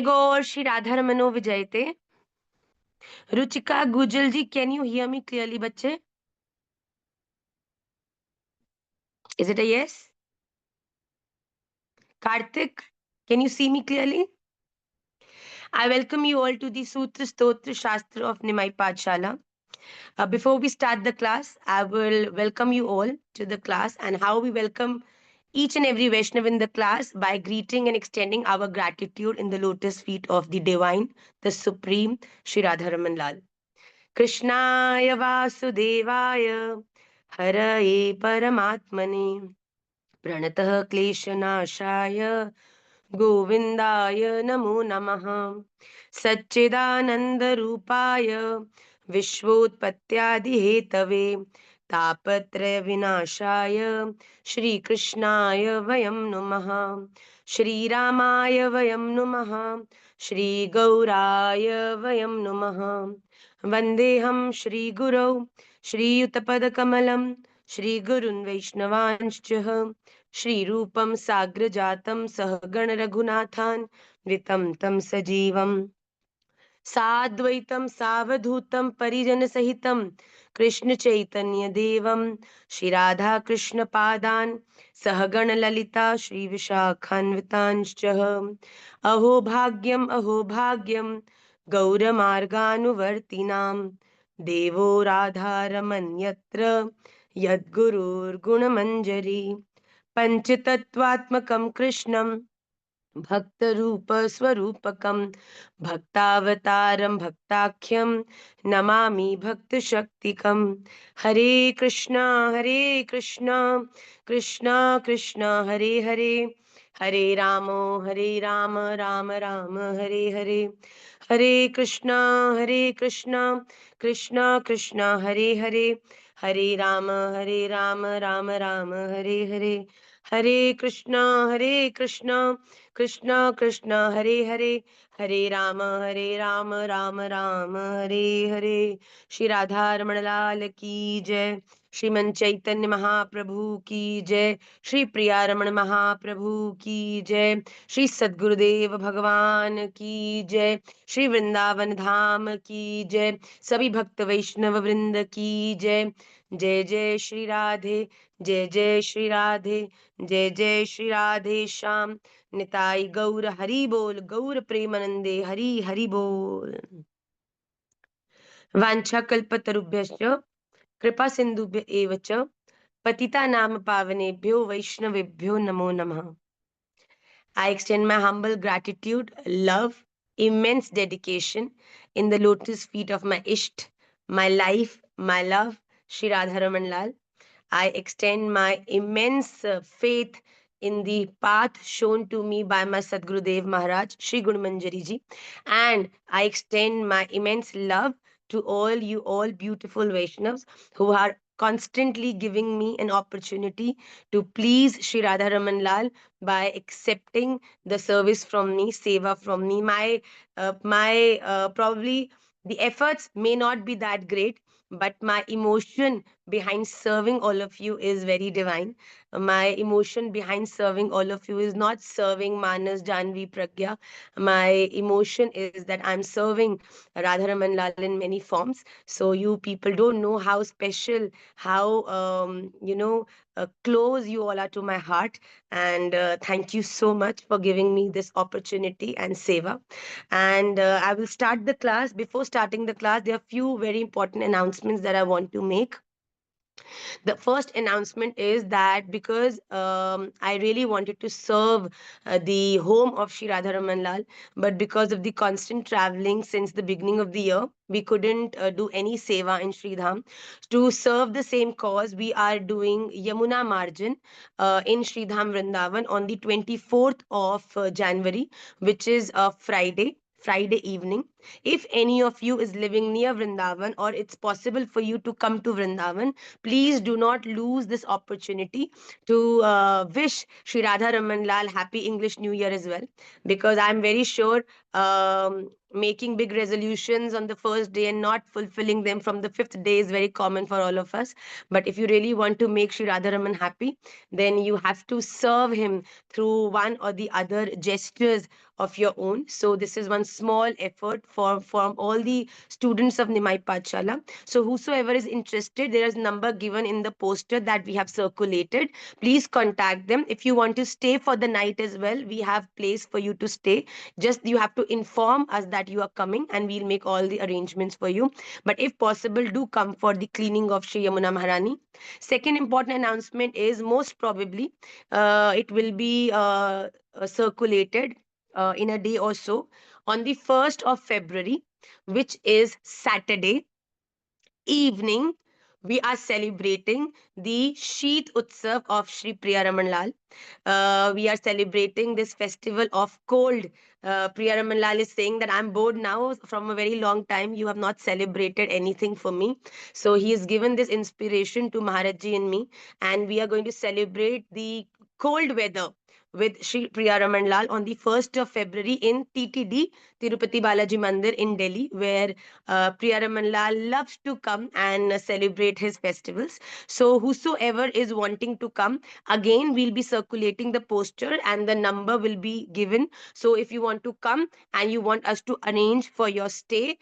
Gor Shri Radharamano Vijayate. Ruchika Gujal ji, can you hear me clearly, bache? Is it a yes? Karthik, can you see me clearly? I welcome you all to the Sutra Stotra Shastra of Nimai Pathshala. Before we start the class, I will welcome you all to the class and how we welcome each and every Vaishnav in the class by greeting and extending our gratitude in the lotus feet of the divine, the supreme Shri Radharaman Lal. कृष्णाय वासुदेवाय हरये परमात्मने प्रणतः क्लेशनाशाय गोविन्दाय नमो नमः सच्चिदानन्दरूपाय विश्वोत्पत्त्यादिहेतवे तापत्रयविनाशाय श्रीकृष्णाय वयं नुमः श्रीरामाय वयं नुमः श्रीगौराय वयं नुमः वन्देऽहं श्रीगुरौ श्रीयुतपदकमलं श्रीगुरुन् वैष्णवांश्च श्रीरूपं साग्रजातं सहगणरघुनाथान् वितं तं सजीवम् साद्वैतं सावधूतं परिजनसहितं कृष्णचैतन्यदेवं श्रीराधाकृष्णपादान् सहगणललिता श्रीविशाखान्वितांश्च अहो भाग्यं गौरमार्गानुवर्तिनां देवो राधारमन्यत्र यद्गुरुर्गुणमञ्जरी पञ्चतत्त्वात्मकं कृष्णं भक्तरूपस्वरूपकं भक्तावतारं भक्ताख्यं नमामि भक्तशक्तिकं हरे कृष्णा कृष्णा कृष्णा हरे हरे हरे राम राम राम हरे हरे हरे कृष्णा कृष्णा कृष्णा हरे हरे राम राम राम हरे हरे कृष्णा कृष्ण कृष्ण हरे राम राम राम हरे श्री राधा रमण लाल की जय श्रीमन चैतन्य महाप्रभु की जय श्री प्रिया रमण महाप्रभु की जय श्री सद्गुरुदेव भगवान की जय श्री वृंदावन धाम की जय सभी भक्त वैष्णव वृंद की जय जय जय श्री राधे जय जय श्री राधे जय जय श्री राधे श्याम निताई गौर हरि बोल गौर प्रेमानंदे हरि हरि बोल वांछा कल्पतरुभ्यश्च कृपा सिंधुभ्य एव च पतितानां पावनेभ्यो वैष्णवेभ्यो नमो नमः. I extend my humble gratitude, love, immense dedication in the lotus feet of my Isht, my life, my love, Shri Radharaman Lal. I extend my immense faith in the path shown to me by my Sadgurudev Maharaj, Shri Gurumanjari ji. And I extend my immense love to all beautiful Vaishnavas who are constantly giving me an opportunity to please Shri Radharaman Lal by accepting the service from me, seva from me. My probably the efforts may not be that great, but my emotion behind serving all of you is very divine. My emotion behind serving all of you is not serving Manas, Janvi, Pragya. My emotion is that I'm serving Radharaman Lal in many forms. So you people don't know how special, how close you all are to my heart. And thank you so much for giving me this opportunity and seva. And I will start the class. Before starting the class, there are few very important announcements that I want to make. The first announcement is that because I really wanted to serve the home of Shri Radharaman Lal, but because of the constant traveling since the beginning of the year, we couldn't do any seva in Sri Dham. To serve the same cause, we are doing Yamuna Marjan in Sri Dham Vrindavan on the 24th of January, which is a Friday evening. If any of you is living near Vrindavan or it's possible for you to come to Vrindavan, please do not lose this opportunity to wish Shri Radha Raman Lal happy English New Year as well, because I'm very sure making big resolutions on the first day and not fulfilling them from the fifth day is very common for all of us. But if you really want to make Sri Radharaman happy, then you have to serve him through one or the other gestures of your own. So this is one small effort for from all the students of Nimai Pathshala. So whosoever is interested, there is a number given in the poster that we have circulated. Please contact them. If you want to stay for the night as well, we have place for you to stay. Just you have to inform us that you are coming and we'll make all the arrangements for you. But if possible, do come for the cleaning of Shri Yamuna Maharani. Second important announcement is most probably it will be circulated in a day or so on the 1st of February, which is Saturday evening. We are celebrating the Sheet Utsav of Shri Priya Raman Lal. We are celebrating this festival of cold. Priya Raman Lal is saying that I'm bored now from a very long time. You have not celebrated anything for me. So he has given this inspiration to Maharaj and me, and we are going to celebrate the cold weather with Shri Priya Raman Lal on the 1st of February in TTD, Tirupati Balaji Mandir in Delhi, where Priya Raman Lal loves to come and celebrate his festivals. So whosoever is wanting to come, again, we'll be circulating the poster and the number will be given. So if you want to come and you want us to arrange for your stay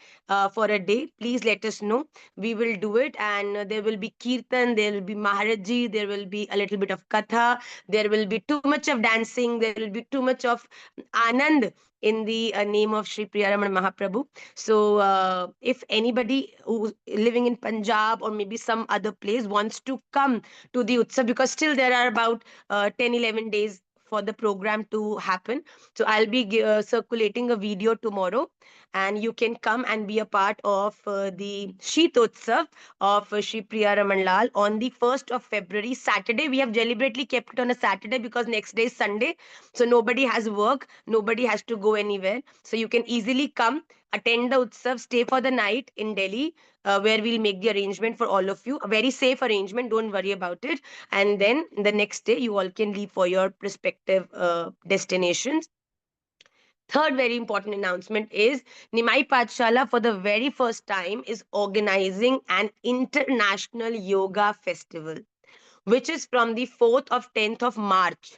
for a day, please let us know. We will do it, and there will be kirtan, there will be Maharaji, there will be a little bit of katha, there will be too much of dancing, there will be too much of anand in the name of Sri Priyaraman Mahaprabhu. So, if anybody who's living in Punjab or maybe some other place wants to come to the Utsav, because still there are about 10, 11 days for the program to happen. So, I'll be circulating a video tomorrow, and you can come and be a part of the Sheet Utsav of Shri Priya Raman Lal on the 1st of February, Saturday. We have deliberately kept it on a Saturday because next day is Sunday. So, nobody has work, nobody has to go anywhere. So, you can easily come, attend the Utsav, stay for the night in Delhi, where we'll make the arrangement for all of you. A very safe arrangement, don't worry about it. And then the next day, you all can leave for your respective destinations. Third very important announcement is Nimai Pathshala for the very first time is organizing an international yoga festival, which is from the 4th of 10th of March.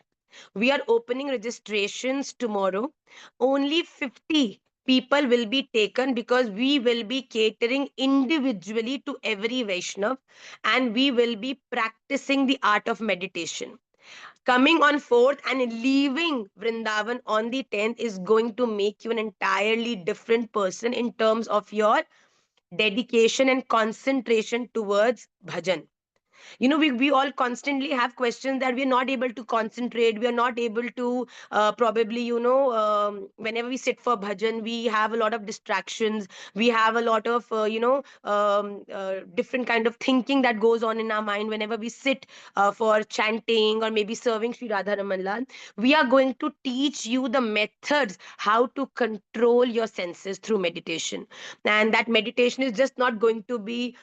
We are opening registrations tomorrow. Only 50 people will be taken because we will be catering individually to every Vaishnav, and we will be practicing the art of meditation. Coming on 4th and leaving Vrindavan on the 10th is going to make you an entirely different person in terms of your dedication and concentration towards bhajan. We all constantly have questions that we are not able to concentrate, we are not able to probably whenever we sit for bhajan, we have a lot of distractions, we have a lot of different kind of thinking that goes on in our mind whenever we sit for chanting or maybe serving Sri Radha Ramanlal. We are going to teach you the methods how to control your senses through meditation, and that meditation is just not going to be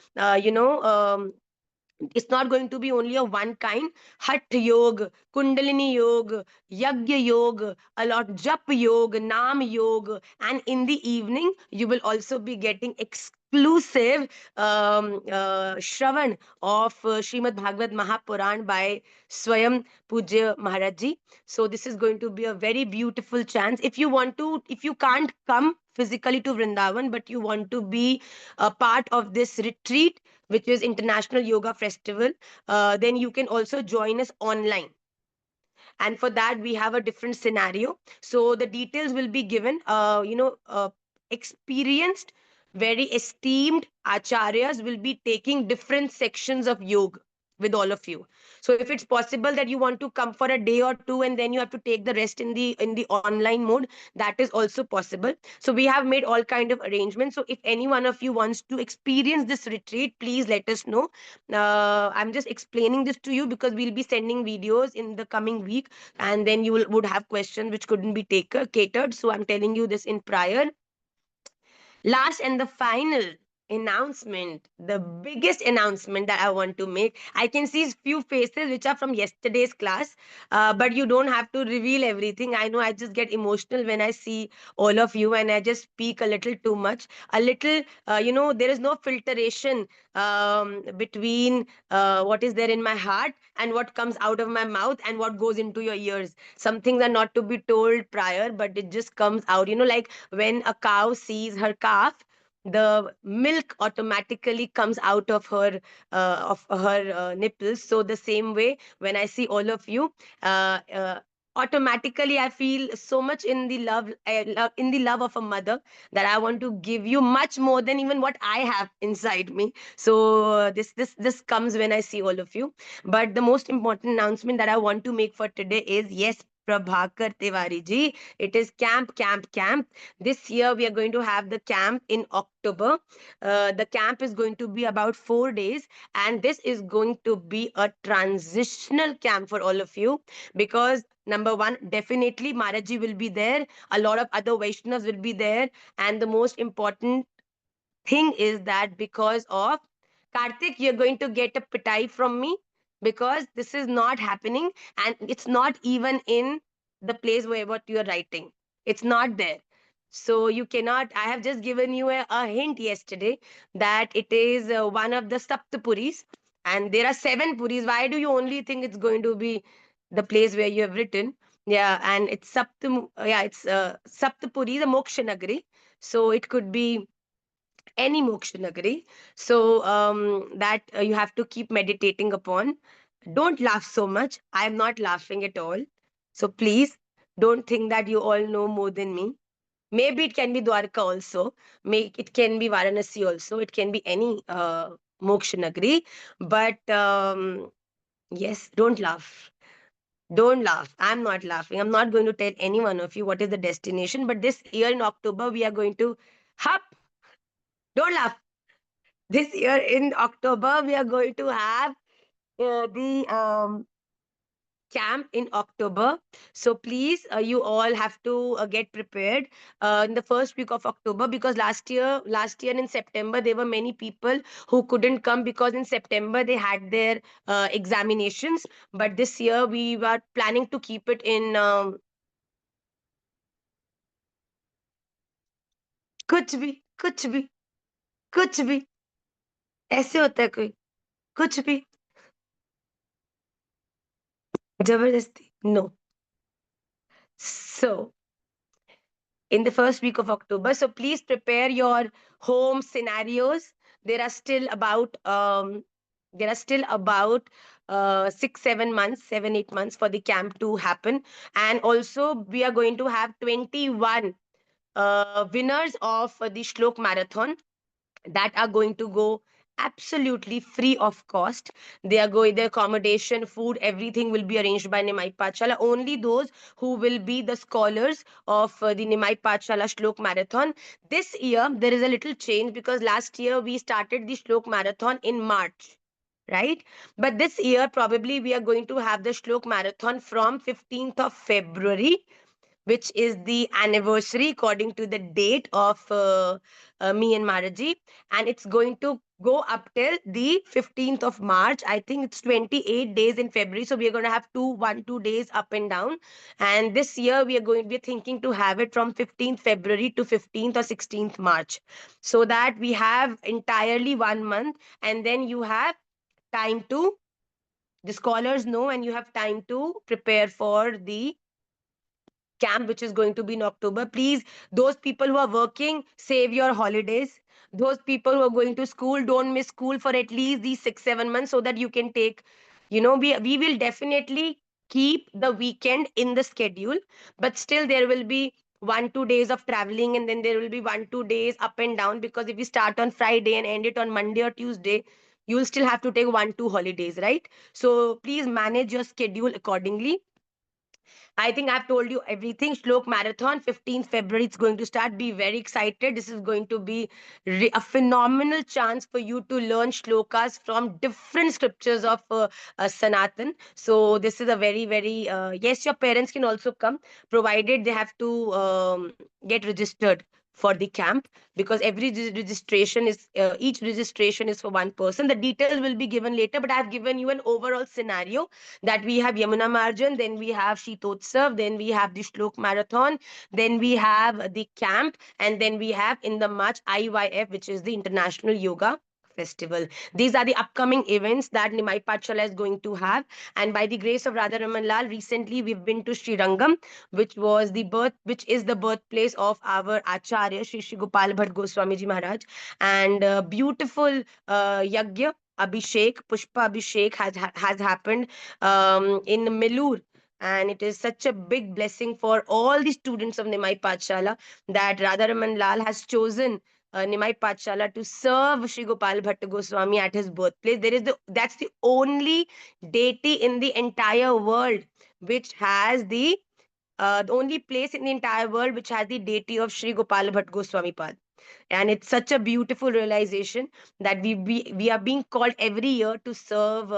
it's not going to be only a one kind. Hatha yoga, kundalini yoga, yagya yoga, a lot jap yoga, nam yoga, and in the evening you will also be getting exclusive shravan of Srimad Bhagavad Mahapuran by Swayam Pujya Maharaji. So this is going to be a very beautiful chance. If you can't come physically to Vrindavan, but you want to be a part of this retreat, which is International Yoga Festival, then you can also join us online. And for that, we have a different scenario. So the details will be given. Experienced, very esteemed acharyas will be taking different sections of yoga with all of you. So if it's possible that you want to come for a day or two and then you have to take the rest in the online mode, that is also possible. So we have made all kind of arrangements. So if any one of you wants to experience this retreat, please let us know. I'm just explaining this to you because we'll be sending videos in the coming week, and then would have questions which couldn't be catered. So I'm telling you this in prior. Last and the final announcement, the biggest announcement that I want to make. I can see few faces which are from yesterday's class, but you don't have to reveal everything. I know I just get emotional when I see all of you, and I just speak a little too much. A little, there is no filtration between what is there in my heart and what comes out of my mouth and what goes into your ears. Some things are not to be told prior, but it just comes out. Like when a cow sees her calf, the milk automatically comes out of her nipples. So the same way, when I see all of you, uh, uh, automatically I feel so much in the love of a mother, that I want to give you much more than even what I have inside me. So this comes when I see all of you. But the most important announcement that I want to make for today is, yes, Prabhakar Tiwari ji, it is camp, camp, camp. This year, we are going to have the camp in October. The camp is going to be about 4 days, and this is going to be a transitional camp for all of you, because number one, definitely Maraji will be there, a lot of other Vaishnavas will be there, and the most important thing is that because of Karthik, you're going to get a pitai from me, because this is not happening, and it's not even in the place where what you're writing. It's not there. So you cannot. I have just given you a hint yesterday that it is one of the Saptapuris, and there are 7 puris. Why do you only think it's going to be the place where you have written? Yeah, and it's it's Saptapuri, the Moksha Nagari. So it could be any moksha nagari. So that you have to keep meditating upon. Don't laugh so much. I am not laughing at all. So please don't think that you all know more than me. Maybe it can be Dwarka also. It can be Varanasi also. It can be any moksha nagari. But yes, don't laugh. Don't laugh. I'm not laughing. I'm not going to tell any one of you what is the destination. But this year in October, we are going to hop. Don't laugh. This year in October, we are going to have the camp in October. So please, you all have to get prepared in the first week of October, because last year in September, there were many people who couldn't come because in September they had their examinations. But this year we were planning to keep it in कुछ भी कुछ भी कुछ भी ऐसे होता है कोई कुछ भी जबरदस्ती no. So in the first week of October. So please prepare your home scenarios. There are still about there are still about 6, 7 months, 7, 8 months for the camp to happen. And also we are going to have 21 winners of the Shlok Marathon that are going to go absolutely free of cost. They are going, the accommodation, food, everything will be arranged by Nimai Pachala. Only those who will be the scholars of the Nimai Pachala Shlok Marathon. This year, there is a little change, because last year we started the Shlok Marathon in March. Right? But this year, probably we are going to have the Shlok Marathon from 15th of February, which is the anniversary according to the date of me and Maraji. And it's going to go up till the 15th of March. I think it's 28 days in February. So we are going to have 2 days up and down. And this year we are going to be thinking to have it from 15th February to 15th or 16th March. So that we have entirely 1 month, and then you have time to, the scholars know, and you have time to prepare for the camp which is going to be in October. Please, those people who are working, save your holidays. Those people who are going to school, don't miss school for at least these 6, 7 months, so that you can take, we will definitely keep the weekend in the schedule, but still there will be 1, 2 days of traveling, and then there will be 1, 2 days up and down, because if we start on Friday and end it on Monday or Tuesday, you'll still have to take 1, 2 holidays, right? So please manage your schedule accordingly. I think I've told you everything. Shlok Marathon, 15th February, it's going to start. Be very excited. This is going to be a phenomenal chance for you to learn shlokas from different scriptures of Sanatan. So, this is a very, very, yes, your parents can also come, provided they have to get registered for the camp, because every registration is each registration is for one person. The details will be given later, but I have given you an overall scenario that we have Yamuna Marjan, then we have Shitotsav, then we have the Shlok Marathon, then we have the camp, and then we have in the March IYF, which is the International Yoga Festival. These are the upcoming events that Nimai Pathshala is going to have. And by the grace of Radha Raman Lal, recently we've been to Sri Rangam, which is the birthplace of our Acharya, Shri Gopal Bhatt Goswami Ji Maharaj. And beautiful yagya, Abhishek, Pushpa Abhishek has happened in Melur. And it is such a big blessing for all the students of Nimai Pathshala that Radharaman Lal has chosen Nimai Pathshala to serve Sri Gopal Bhatta Goswami at his birthplace. That's the only deity in the entire world which has the only place in the entire world which has the deity of Sri Gopal Bhatt Goswami Pad. And it's such a beautiful realization that we are being called every year to serve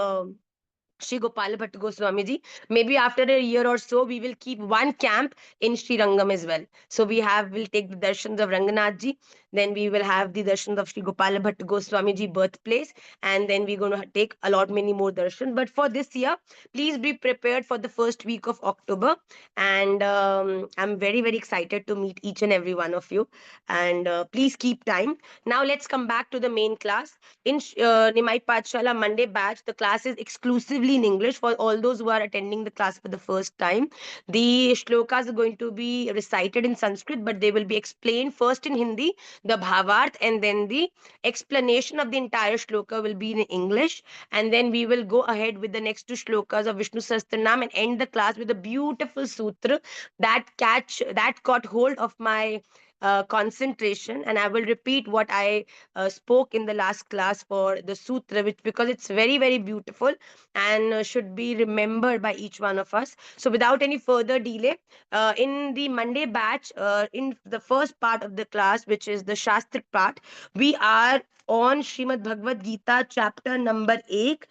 Shri Gopal Bhatt Goswami Ji. Maybe after a year or so, we will keep one camp in Sri Rangam as well. So we'll take the darshans of Ranganath Ji, then we will have the darshans of Shri Gopal Bhatt Goswami Ji birthplace, and then we're going to take a lot many more darshans. But for this year, please be prepared for the first week of October, and I'm very very excited to meet each and every one of you. And please keep time. Now let's come back to the main class. In Nimai Pathshala Monday batch, the class is exclusively in English for all those who are attending the class for the first time. The shlokas are going to be recited in Sanskrit, but they will be explained first in Hindi, the bhavarth, and then the explanation of the entire shloka will be in English. And then we will go ahead with the next two shlokas of Vishnu Sahasranam and end the class with a beautiful sutra that got hold of my concentration. And I will repeat what I spoke in the last class for the sutra, which because it's very very beautiful and should be remembered by each one of us. So without any further delay, in the Monday batch, in the first part of the class, which is the Shastra part, we are on Srimad Bhagavad Gita, chapter number 8,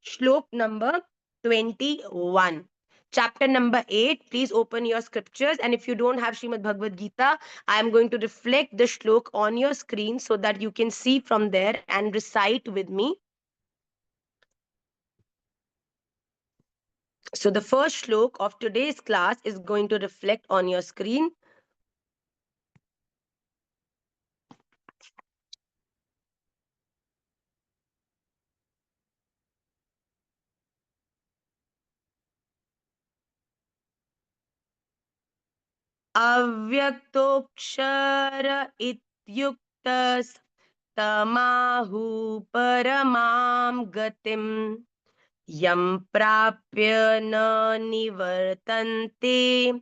shlok number 21. Chapter number 8, please open your scriptures. And if you don't have Srimad Bhagavad Gita, I am going to reflect the shlok on your screen so that you can see from there and recite with me. So the first shlok of today's class is going to reflect on your screen. Avyaktoksher ityuktas tamahu paramam gatim yam prapya na nivartante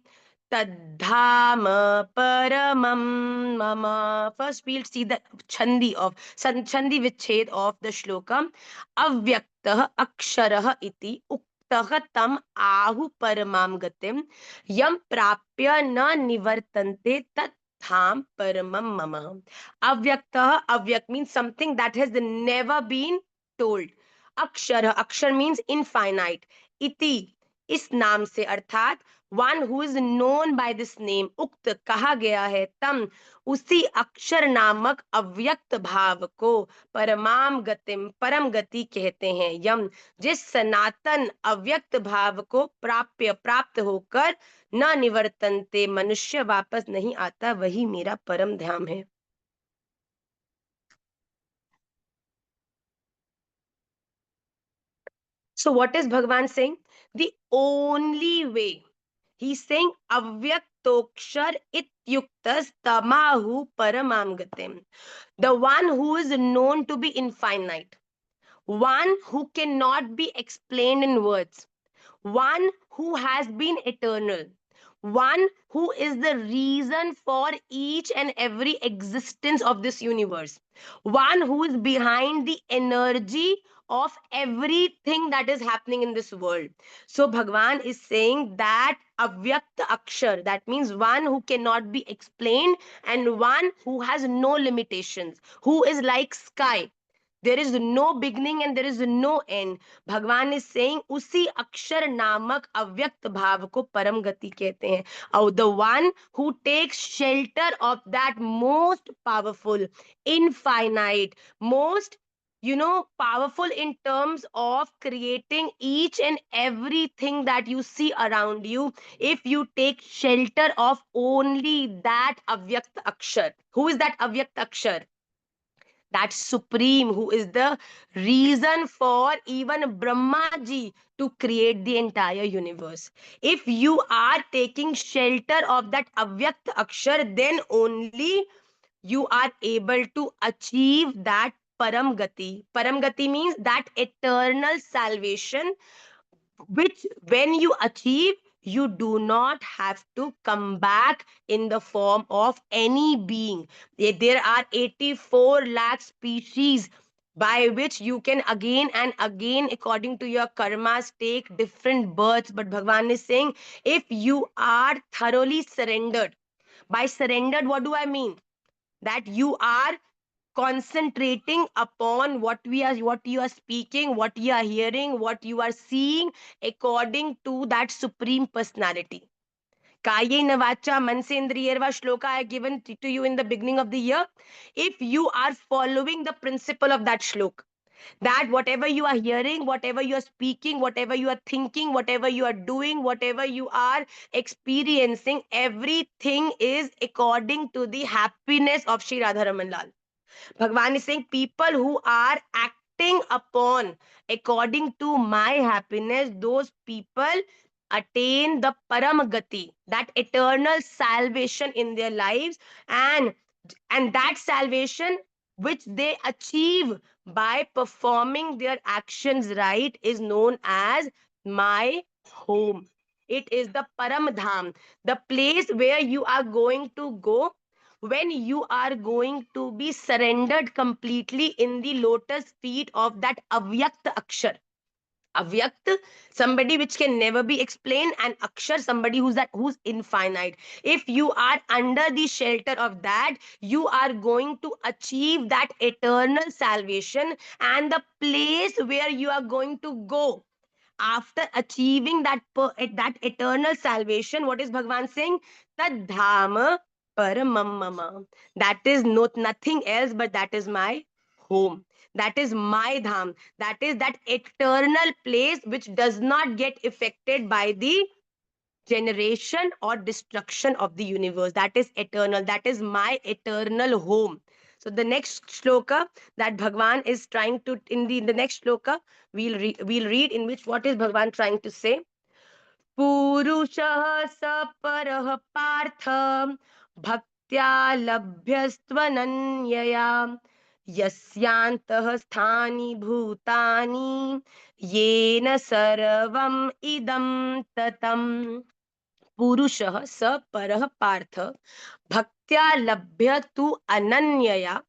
tadhama paramam mama. First we'll see the chandi vichhed of the shlokam. Avyaktah aksharah iti uktah tam ahu paramam gatim yam prapya na nivartante tatham paramam mama. Avyak means something that has never been told. Akshar means infinite. Iti, इस नाम से, अर्थात one who is known by this name, उक्त कहा गया है, तम उसी अक्षर नामक अव्यक्त भाव को परमाम गतिम परम गति कहते हैं। यम जिस सनातन अव्यक्त भाव को प्राप्त होकर न निवर्तनते मनुष्य वापस नहीं आता, वही मेरा परम धाम है। So what is Bhagavan saying? The only way. He's saying Avyaktokshar ityuktas tamahu paramam gatim. The one who is known to be infinite. One who cannot be explained in words. One who has been eternal. One who is the reason for each and every existence of this universe. One who is behind the energy of everything that is happening in this world. So Bhagwan is saying that avyakta akshar, that means one who cannot be explained and one who has no limitations, who is like sky. There is no beginning and there is no end. भगवान is saying उसी अक्षर नामक अव्यक्त भाव को परम गति कहते हैं. और the one who takes shelter of that most powerful, infinite, most powerful in terms of creating each and everything that you see around you. If you take shelter of only that avyakt akshar, who is that avyakt akshar? That supreme, who is the reason for even Brahma ji to create the entire universe. If you are taking shelter of that avyakt akshar, then only you are able to achieve that param gati. Param gati means that eternal salvation, which when you achieve, you do not have to come back in the form of any being. There are 84 lakh species by which you can again and again, according to your karmas, take different births. But Bhagavan is saying, if you are thoroughly surrendered, by surrendered, what do I mean? That you are concentrating upon what you are speaking, what you are hearing, what you are seeing, according to that supreme personality. Kayena vacha mansendriyarva shloka I have given to you in the beginning of the year. If you are following the principle of that shloka, that whatever you are hearing, whatever you are speaking, whatever you are thinking, whatever you are doing, whatever you are experiencing, everything is according to the happiness of Shri Radharaman Lal. Bhagwan is saying people who are acting upon according to my happiness, those people attain the paramagati, that eternal salvation in their lives, and that salvation which they achieve by performing their actions right is known as my home. It is the paramdham, the place where you are going to go when you are going to be surrendered completely in the lotus feet of that avyakt akshar. Avyakt, somebody which can never be explained, and akshar, somebody who's infinite. If you are under the shelter of that, you are going to achieve that eternal salvation, and the place where you are going to go after achieving that eternal salvation, what is Bhagavan saying? Tad dhama paramam mama. That is nothing else but that is my home. That is my dham. That is that eternal place which does not get affected by the generation or destruction of the universe. That is eternal. That is my eternal home. So the next shloka that Bhagwan is trying to, in the next shloka, we'll read in which what is Bhagwan trying to say. Purushah saparah partha bhaktya labhyastvananyaya yasyantah sthani bhutani yena sarvam idam tatam. पुरुषः स परः पार्थ भक्त्या लभ्य तु अनन्यया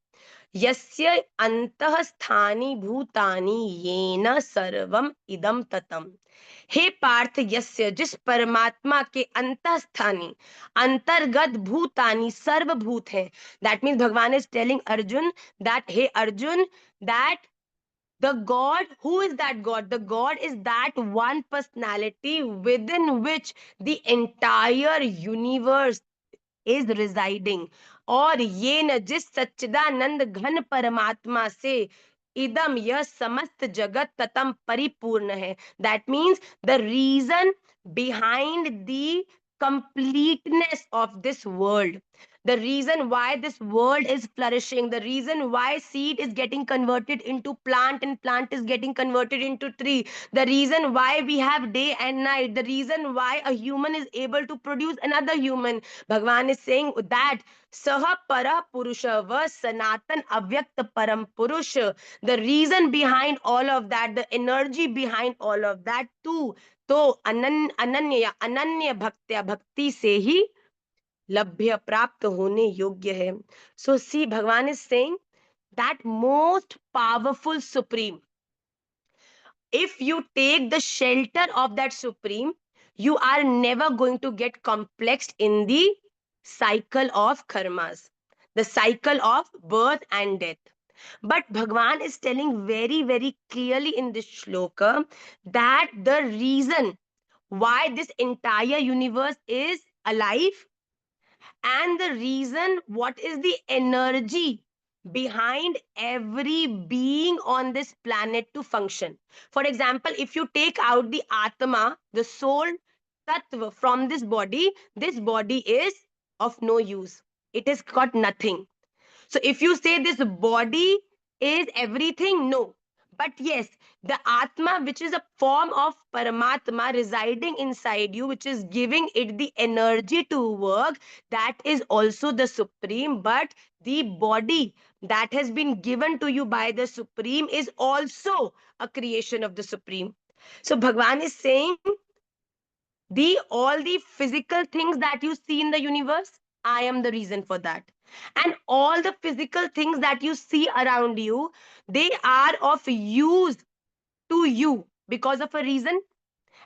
यस्य अंतः स्थानि भूतानि येन सर्वम इदम ततम. हे पार्थ, यस्य, जिस परमात्मा के अंतःस्थानी, अंतर्गत भूतानी, सर्वभूत हैं. दैट मीन्स भगवान इज टेलिंग अर्जुन दैट हे Arjun, that the God, who is that God? The God is that one personality within which the entire universe is residing. और ये न जिस सच्चिदानंद घन परमात्मा से इदम यह समस्त जगत ततम परिपूर्ण है. That means the reason behind the completeness of this world, the reason why this world is flourishing, the reason why seed is getting converted into plant and plant is getting converted into tree, the reason why we have day and night, the reason why a human is able to produce another human. Bhagwan is saying that Saha Para Purusha was Sanatan Avyakt Param Purusha. The reason behind all of that, the energy behind all of that too. तो अनन्य भक्त्या, भक्ति से ही लभ्य, प्राप्त होने योग्य है. So see, Bhagwan is saying that most powerful supreme, if you take the shelter of that supreme, you are never going to get complexed in the cycle of karmas, the cycle of birth and death. But Bhagwan is telling very, very clearly in this shloka that the reason why this entire universe is alive, and the reason what is the energy behind every being on this planet to function. For example, if you take out the atma, the soul tattva from this body is of no use. It has got nothing. So if you say this body is everything, no. But yes, the Atma, which is a form of Paramatma residing inside you, which is giving it the energy to work, that is also the Supreme. But the body that has been given to you by the Supreme is also a creation of the Supreme. So Bhagwan is saying the all the physical things that you see in the universe, I am the reason for that. And all the physical things that you see around you, they are of use to you because of a reason,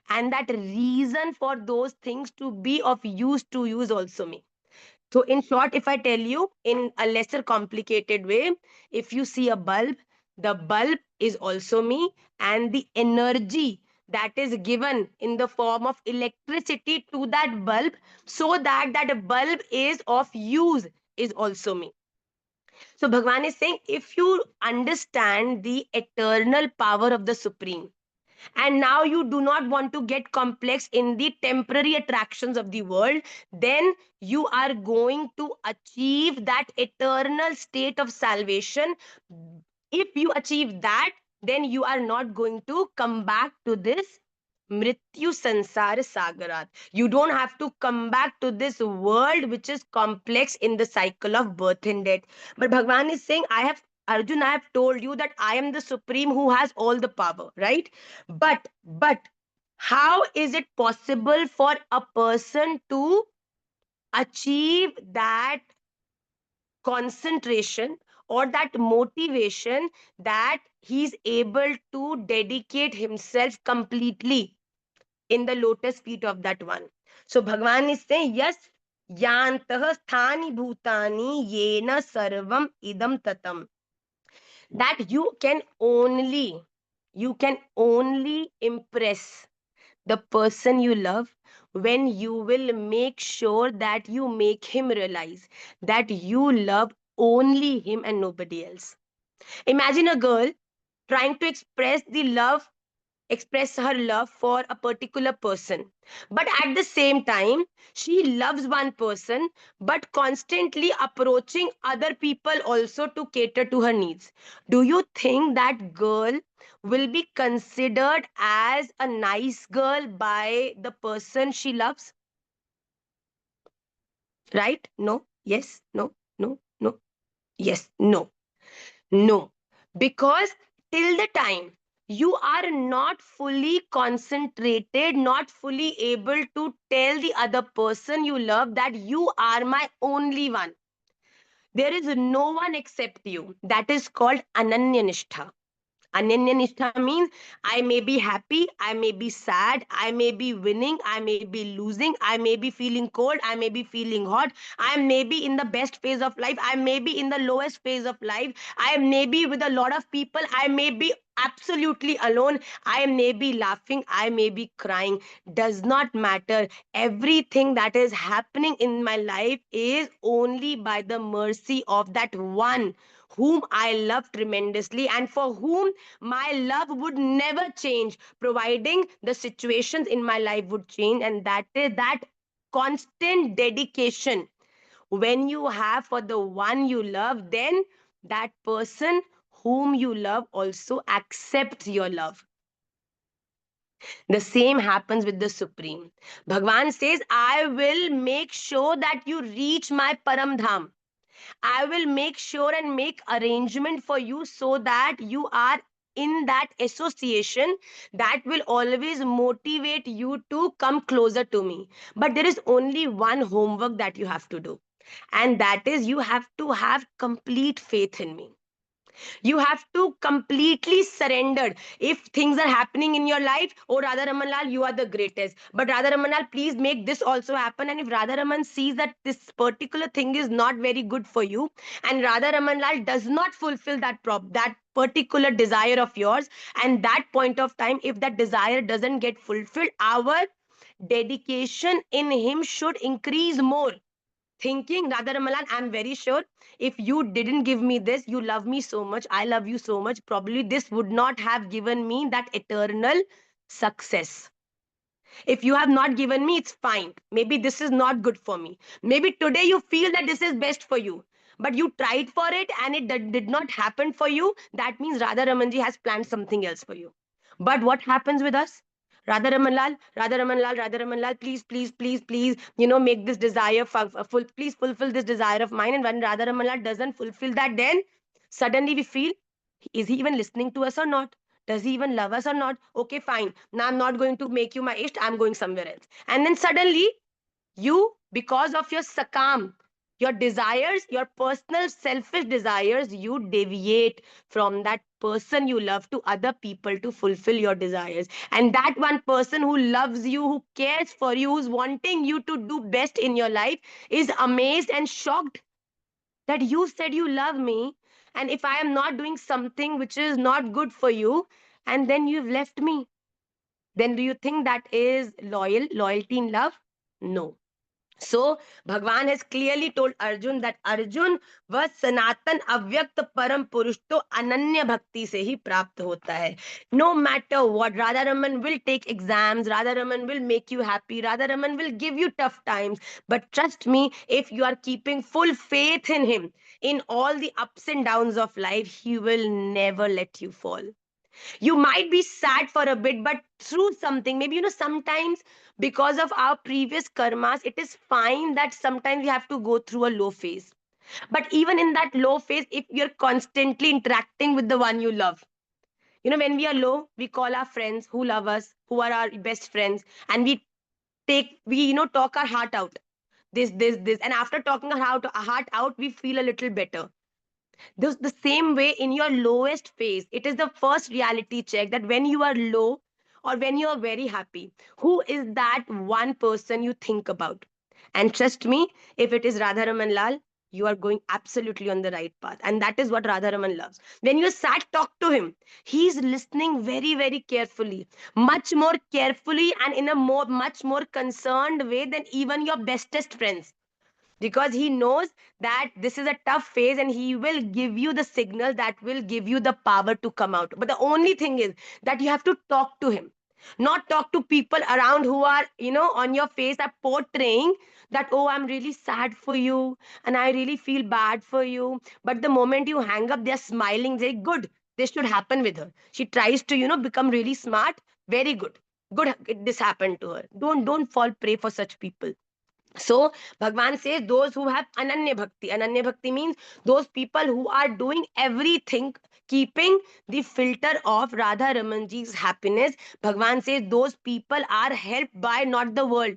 and that reason for those things to be of use to you is also me. So, in short, if I tell you in a lesser complicated way, if you see a bulb, the bulb is also me, and the energy that is given in the form of electricity to that bulb so that that bulb is of use is also me. So, Bhagwan is saying if you understand the eternal power of the Supreme, and now you do not want to get complex in the temporary attractions of the world, then you are going to achieve that eternal state of salvation. If you achieve that, then you are not going to come back to this mrityu sansar sagarat. You don't have to come back to this world which is complex in the cycle of birth and death. But Bhagwan is saying, I have Arjun, I have told you that I am the supreme who has all the power, right? But how is it possible for a person to achieve that concentration or that motivation that he's able to dedicate himself completely in the lotus feet of that one? So Bhagwan is saying, yes, yantah sthani bhutani yena sarvam idam tatam. That you can only impress the person you love when you will make sure that you make him realize that you love only him and nobody else. Imagine a girl trying to express her love for a particular person, but at the same time she loves one person but constantly approaching other people also to cater to her needs. Do you think that girl will be considered as a nice girl by the person she loves? Right? No? Yes? No? No? No? Yes? No? No, because till the time you are not fully concentrated, not fully able to tell the other person you love that you are my only one, there is no one except you. That is called Ananya Nishtha. Ananya Nishtha means I may be happy, I may be sad, I may be winning, I may be losing, I may be feeling cold, I may be feeling hot, I may be in the best phase of life, I may be in the lowest phase of life, I may be with a lot of people, I may be absolutely alone, I may be laughing, I may be crying. Does not matter. Everything that is happening in my life is only by the mercy of that one whom I love tremendously and for whom my love would never change, providing the situations in my life would change. And that is that constant dedication when you have for the one you love, then that person whom you love also accepts your love. The same happens with the Supreme. Bhagwan says, I will make sure that you reach my Param Dham. I will make sure and make arrangement for you so that you are in that association that will always motivate you to come closer to me. But there is only one homework that you have to do, and that is you have to have complete faith in me. You have to completely surrender. If things are happening in your life, oh Radha Ramanlal, you are the greatest. But Radha Ramanlal, please make this also happen. And if Radha Raman sees that this particular thing is not very good for you, and Radha Ramanlal does not fulfill that particular desire of yours, and that point of time, if that desire doesn't get fulfilled, our dedication in him should increase more, thinking, Radha Ramalan, I'm very sure if you didn't give me this, you love me so much, I love you so much, probably this would not have given me that eternal success. If you have not given me, it's fine. Maybe this is not good for me. Maybe today you feel that this is best for you, but you tried for it and it did not happen for you. That means Radha Ramanji has planned something else for you. But what happens with us? Radha Ramanlal, Radha Ramanlal, Radha Ramanlal, please, please, please, please, make this desire please fulfill this desire of mine. And when Radha Ramanlal doesn't fulfill that, then suddenly we feel, is he even listening to us or not? Does he even love us or not? Okay, fine. Now I'm not going to make you my isht. I'm going somewhere else. And then suddenly, you, because of your sakam, your desires, your personal selfish desires, you deviate from that person you love to other people to fulfill your desires. And that one person who loves you, who cares for you, who's wanting you to do best in your life is amazed and shocked that you said you love me, and if I am not doing something which is not good for you, and then you've left me, then do you think that is loyalty in love? No. So Bhagwan has clearly told Arjun that Arjun वह सनातन अव्यक्त परम पुरुष तो अनन्य भक्ति से ही प्राप्त होता है. No matter what, Radha Raman will take exams, Radha Raman will make you happy, Radha Raman will give you tough times. But trust me, if you are keeping full faith in him, in all the ups and downs of life, he will never let you fall. You might be sad for a bit, but through something, maybe, sometimes because of our previous karmas, it is fine that sometimes we have to go through a low phase. But even in that low phase, if you're constantly interacting with the one you love, when we are low, we call our friends who love us, who are our best friends, and we talk our heart out. This. And after talking our heart out, we feel a little better. The same way in your lowest phase, it is the first reality check that when you are low or when you are very happy, who is that one person you think about? And trust me, if it is Radha Raman Lal, you are going absolutely on the right path. And that is what Radha Raman loves. When you sat, talk to him, he's listening very, very carefully, much more carefully, and in a much more concerned way than even your bestest friends, because he knows that this is a tough phase and he will give you the signal that will give you the power to come out. But the only thing is that you have to talk to him, not talk to people around who are, on your face are portraying that, oh, I'm really sad for you and I really feel bad for you. But the moment you hang up, they're smiling, very good. This should happen with her. She tries to, become really smart. Very good. Good, this happened to her. Don't fall prey for such people. So Bhagwan says those who have Ananya Bhakti. Ananya Bhakti means those people who are doing everything, keeping the filter of Radha Ramanji's happiness. Bhagwan says those people are helped by not the world.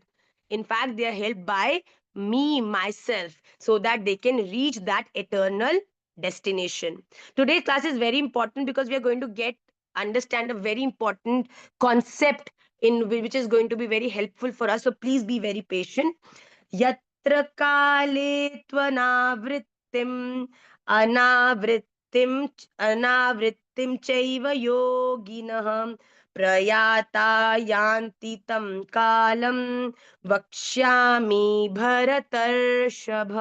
In fact, they are helped by me, myself, so that they can reach that eternal destination. Today's class is very important because we are going to understand a very important concept in which is going to be very helpful for us. So please be very patient. यत्र काले त्वनावृत्तिम् अनावृत्तिं चैव योगिनः प्रयाता यान्ति तं कालं वक्ष्यामि भरतर्षभ.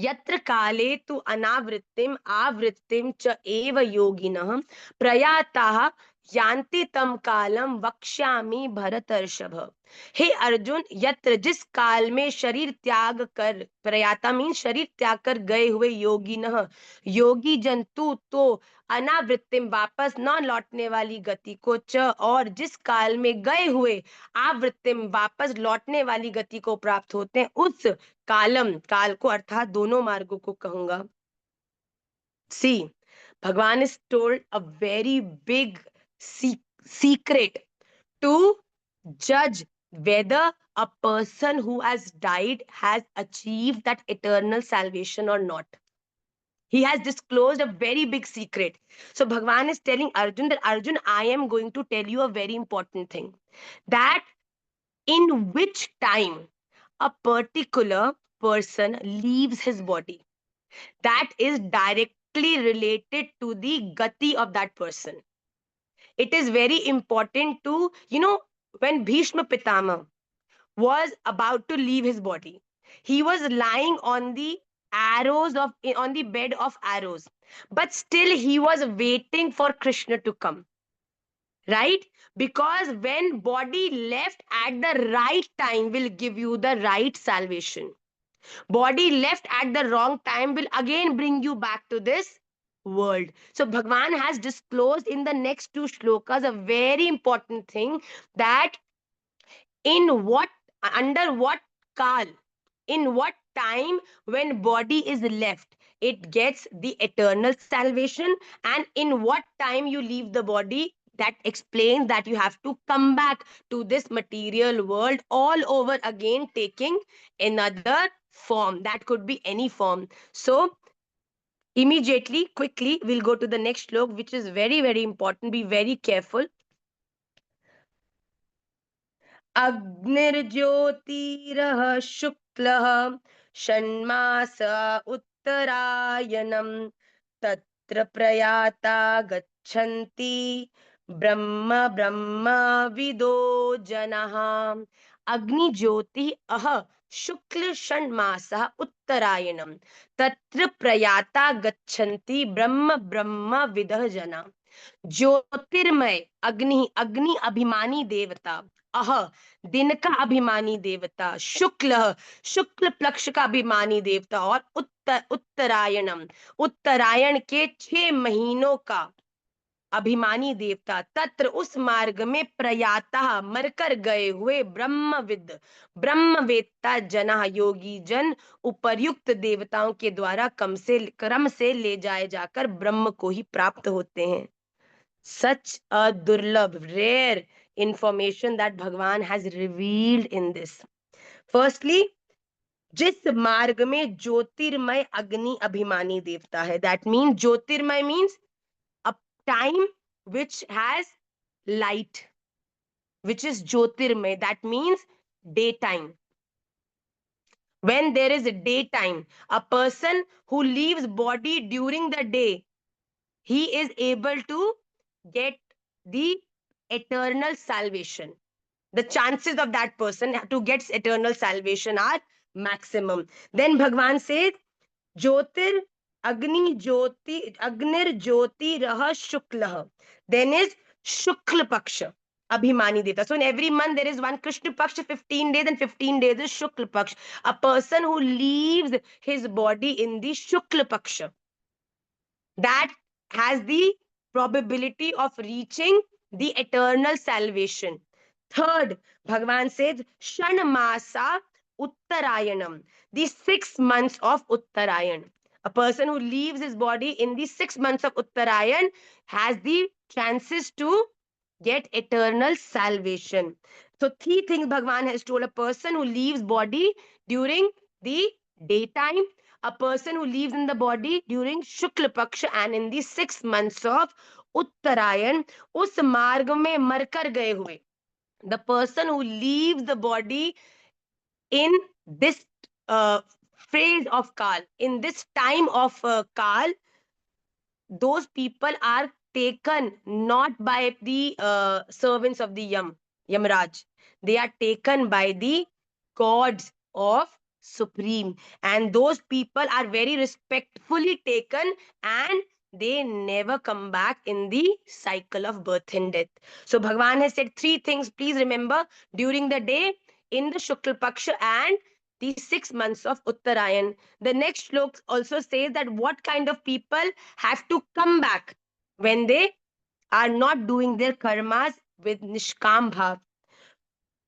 यत्र काले तु अनावृत्तिम आवृत्तिम च एव योगिनः प्रयाताः यान्ति तम कालम वक्ष्यामि भरतर्षभ. हे अर्जुन, यत्र जिस काल में शरीर त्याग कर, प्रयाता मीन शरीर त्याग कर गए हुए योगिनः योगी जंतु तो अनावृत्तिम वापस न लौटने वाली गति को, च और जिस काल में गए हुए आवृत्तिम वापस लौटने वाली गति को प्राप्त होते हैं, उस कालम, काल को अर्थात दोनों मार्गों को कहूंगा. सी भगवान is told a very big secret to judge whether a person who has died has achieved that eternal salvation or not. He has disclosed a very big secret. So Bhagwan is telling Arjun that, Arjun, I am going to tell you a very important thing, that in which time a particular person leaves his body, that is directly related to the gati of that person. It is very important to, when Bhishma Pitama was about to leave his body, he was lying on the on the bed of arrows, but still he was waiting for Krishna to come, right? Because when body left at the right time will give you the right salvation. Body left at the wrong time will again bring you back to this world. So Bhagwan has disclosed in the next two shlokas a very important thing, that in what, under what kal, in what time, when body is left, it gets the eternal salvation, and in what time you leave the body, that explains that you have to come back to this material world all over again, taking another form. That could be any form. So immediately, quickly, we'll go to the next slok, which is very, very important. Be very careful. अग्निर्ज्योतिरः शुक्लः षण्मास उत्तरायणम् तत्र प्रयाता गच्छन्ति ब्रह्म ब्रह्म विदो जनः. अग्नि ज्योति अह शुक्ल षण्मासः उत्तरायणम् तत्र प्रयाता गच्छन्ति ब्रह्म ब्रह्म विदः जना. ज्योतिर्मय अग्नि, अग्नि अभिमानी देवता, अह दिन का अभिमानी देवता, शुक्ल शुक्ल पक्ष का अभिमानी देवता, और उत्तरायणम उत्तरायण के 6 महीनों का अभिमानी देवता, तत्र उस मार्ग में प्रयाता मरकर गए हुए ब्रह्मविद ब्रह्मवेत्ता जना योगी जन उपर्युक्त देवताओं के द्वारा क्रम से ले जाए जाकर ब्रह्म को ही प्राप्त होते हैं. Such a durlabh, rare information that Bhagwan has revealed in this. Firstly, जिस मार्ग में ज्योतिर्मय अग्नि अभिमानी देवता है, that means Jyotirmay means a time which has light, which is Jyotirmay, that means daytime. When there is a daytime, a person who leaves body during the day, he is able to get the eternal salvation. The chances of that person to get eternal salvation are maximum. Then Bhagwan says, Jyotir Agni Jyoti Agnir Jyoti Raha Shuklah. Then is Shukla Paksha. Abhimani Devta. So in every month there is one Krishna Paksha, 15 days, and 15 days is Shukla Paksha. A person who leaves his body in the Shukla Paksha, that has the probability of reaching the eternal salvation. Third, Bhagavan says, Shanmasa Uttarayanam, the 6 months of Uttarayan. A person who leaves his body in the 6 months of Uttarayan has the chances to get eternal salvation. So 3 things Bhagavan has told: a person who leaves body during the daytime, a person who lives in the body during Shukla Paksha and in the 6 months of Uttarayan, उस मार्ग में मरकर गए हुए, the person who leaves the body in this phase of Kal, in this time of Kal, those people are taken not by the servants of the Yamraj. They are taken by the gods of Supreme. And those people are very respectfully taken, and they never come back in the cycle of birth and death. So Bhagavan has said 3 things. Please remember, during the day, in the Shukla Paksha, and the 6 months of Uttarayan. The next slok also says that what kind of people have to come back when they are not doing their karmas with Nishkam Bhav.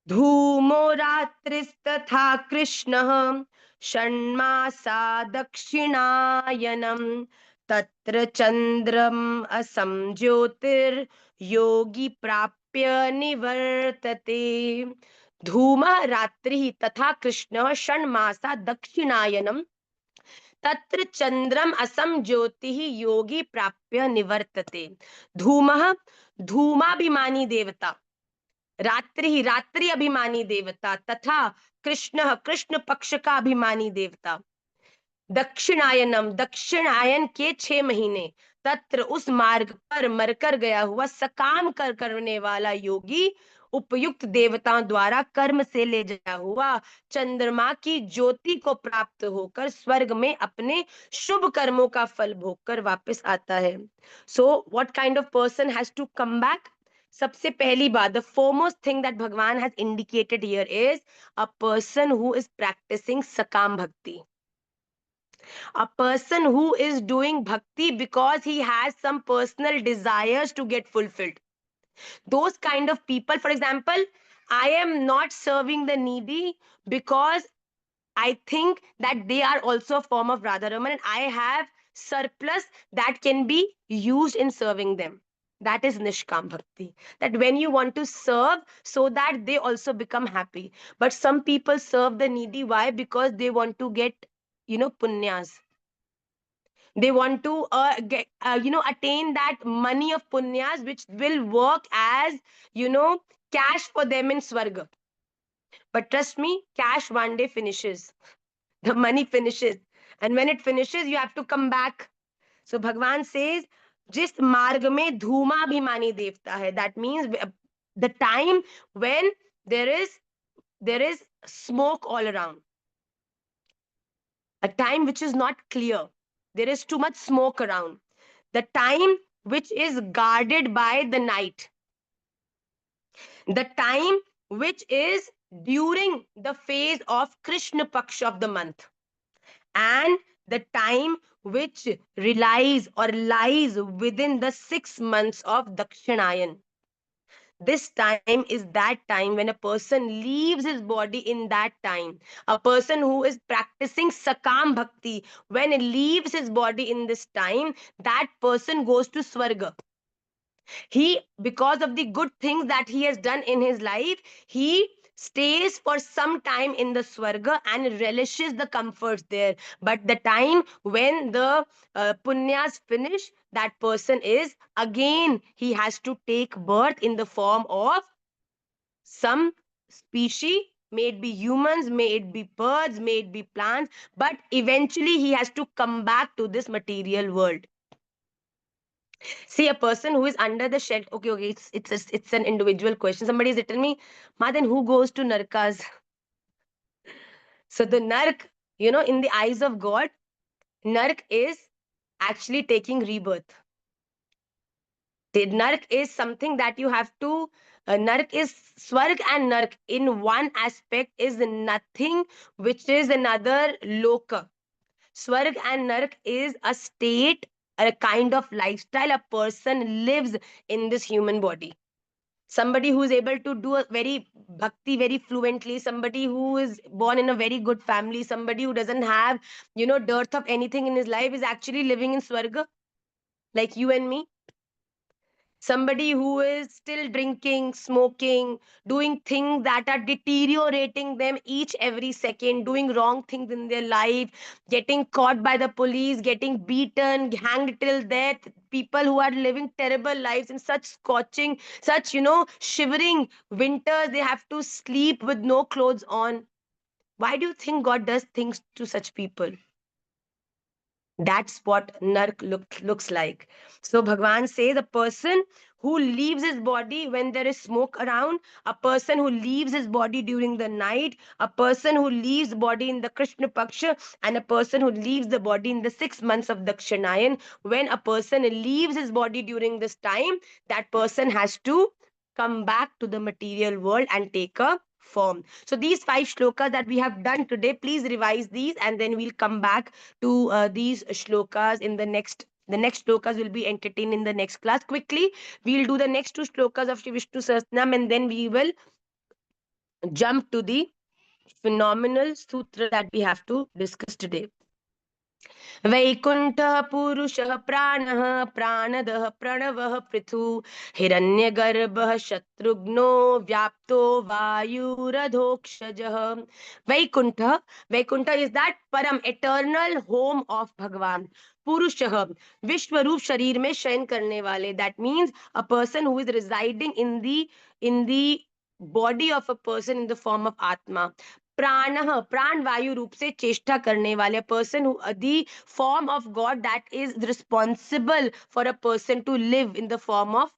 धूमो रात्रिस्तथा कृष्णः षण्मासा दक्षिणायनम् तत्र चन्द्रम् असं ज्योतिर्योगी प्राप्य निवर्तते. धूम रात्रि तथा कृष्ण षण्मासा दक्षिणायनम, तत्र चंद्रम असम ज्योति योगी प्राप्य निवर्तते। धूमः धूमाभिमानी देवता, रात्रि रात्रि अभिमानी देवता, तथा कृष्ण कृष्ण पक्ष का अभिमानी देवता। दक्षिणायनम दक्षिणायन के 6 महीने, तत्र उस मार्ग पर मरकर गया हुआ सकाम कर करने वाला योगी उपयुक्त देवताओं द्वारा कर्म से ले जाया हुआ चंद्रमा की ज्योति को प्राप्त होकर स्वर्ग में अपने शुभ कर्मों का फल भोगकर वापस आता है। So what kind of person has to come back? सबसे पहली बात, द फोरमोस्ट थिंग दैट भगवान has indicated here is a person who is practising सकाम भक्ति, a person who is doing bhakti because he has some personal desires to get fulfilled. Those kind of people, for example, I am not serving the needy because I think that they are also a form of Radharaman and I have surplus that can be used in serving them. That is Nishkam Bhakti. That when you want to serve so that they also become happy. But some people serve the needy. Why? Because they want to get, punyas. They want to get attain that money of punyas which will work as cash for them in swarga. But trust me, cash one day finishes, the money finishes, and when it finishes you have to come back. So Bhagwan says जिस मार्ग में धूमाभिमानी देवता है, that means the time when there is smoke all around, a time which is not clear, there is too much smoke around, the time which is guarded by the night, the time which is during the phase of Krishna Paksha of the month, and the time which relies or lies within the 6 months of Dakshinayan. This time is that time when a person leaves his body. In that time, a person who is practicing sakam bhakti, when he leaves his body in this time, that person goes to swarga. He, because of the good things that he has done in his life, he stays for some time in the swarga and relishes the comforts there. But the time when the punyas finish, that person is again, he has to take birth in the form of some species. May it be humans, may it be birds, may it be plants, but eventually he has to come back to this material world. See, a person who is under the shelter. Okay, it's an individual question. Somebody is telling me, Ma, then who goes to narkas? So the nark, in the eyes of God, nark is actually taking rebirth. The nark is something that you have to. Nark is swarg and nark in one aspect is nothing, which is another loka. Swarg and nark is a state, a kind of lifestyle a person lives in this human body. Somebody who is able to do a very bhakti very fluently, somebody who is born in a very good family, somebody who doesn't have dearth of anything in his life is actually living in swarga, like you and me. Somebody who is still drinking, smoking, doing things that are deteriorating them each every second, doing wrong things in their life, getting caught by the police, getting beaten, hanged till death, people who are living terrible lives in such scorching, such, shivering winters, they have to sleep with no clothes on. Why do you think God does things to such people? That's what nark looks like. So Bhagwan says a person who leaves his body when there is smoke around, a person who leaves his body during the night, a person who leaves body in the Krishna Paksha, and a person who leaves the body in the 6 months of Dakshinayan. When a person leaves his body during this time, that person has to come back to the material world and take a form. So these 5 shlokas that we have done today, please revise these and then we'll come back to these shlokas in the next shlokas will be entertained in the next class. Quickly, we'll do the next 2 shlokas of Shri Vishnu Sahasranam and then we will jump to the phenomenal sutra that we have to discuss today. वैकुंठः पुरुषः प्राणः प्राणदः प्रणवः Prithu हिरण्यगर्भः शत्रुघ्नो व्याप्तो वायुरधोक्षजः. वैकुंठः, Vaikuntha is that परम eternal home of भगवान. पुरुषः, विश्व रूप शरीर में शयन करने वाले, that means a person who is residing in the body of a person in the form of आत्मा. प्राण, प्राण वायु रूप से चेष्टा करने वाले, person who the form of God that is responsible for a person to live in the form of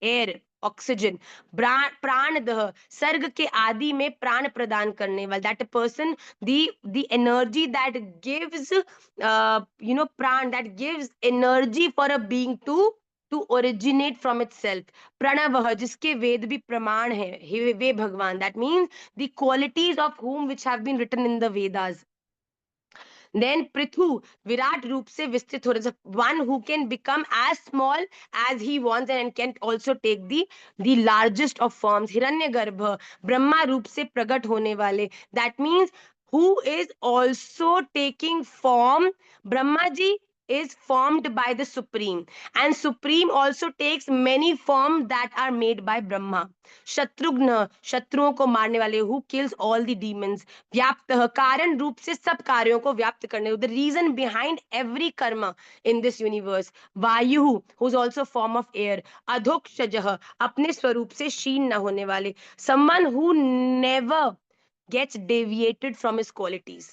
air, oxygen. प्राणदह, सर्ग के आदि में प्राण प्रदान करने वाला, that person, the energy that gives prana, that gives energy for a being to originate from itself. Pranav, जिसके वेद भी प्रमाण है, वे भगवान, that means the qualities of whom which have been written in the Vedas. Then Prithu, विराट रूप से विस्तृत हो रहे, one who can become as small as he wants and can also take the largest of forms. Hiranyagarbha, Brahma रूप से प्रकट होने वाले, that means who is also taking form. Brahma ji is formed by the supreme, and supreme also takes many forms that are made by Brahma. Shatrughan, शत्रुओं को मारने वाले, who kills all the demons. व्याप्त, कारण रूप से सब कार्यों को व्याप्त करने, the reason behind every karma in this universe. Vayu, who is also form of air. Adhokshaja, अपने स्वरूप से क्षीण न होने वाले, someone who never gets deviated from his qualities.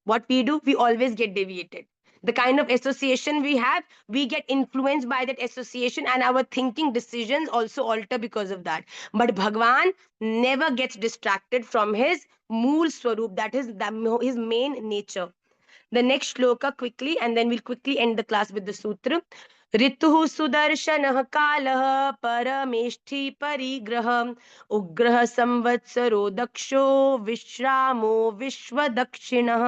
What we do, we always get deviated. The kind of association we have, we get influenced by that association, and our thinking decisions also alter because of that. But Bhagwan never gets distracted from his mool swarup, that is his main nature. The next shloka quickly, and then we'll quickly end the class with the sutra. ऋतुः सुदर्शनः कालः परमेष्ठि परिग्रह उग्रः संवत्सरो दक्षो विश्रामो विश्वदक्षिणः.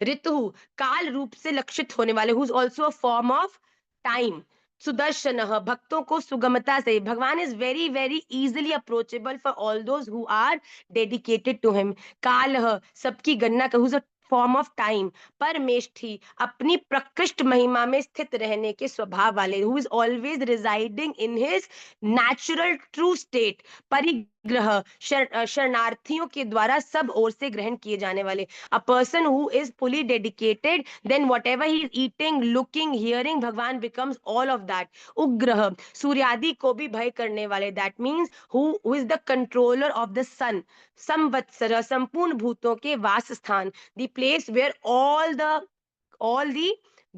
ऋतु, काल रूप से लक्षित होने वाले, who is also a form of time. Sudarshan, भक्तों को सुगमता से, Bhagwan is very very easily approachable for all those who are dedicated to him. Kala, सबकी गणना का, who is a form of time. Parameshthi, अपनी प्रकृष्ट महिमा में स्थित रहने के स्वभाव वाले, who is always residing in his natural true state. Parigraha, शरणार्थियों के द्वारा सब ओर से ग्रहण किए जाने वाले. A person who is fully dedicated, then whatever he is eating, looking, hearing, Bhagwan becomes all of that. Ugrah, सूर्यादि को भी भय करने वाले, that means who is the controller of the sun. संवत्सर, संपूर्ण भूतों के वास स्थान, the place where all the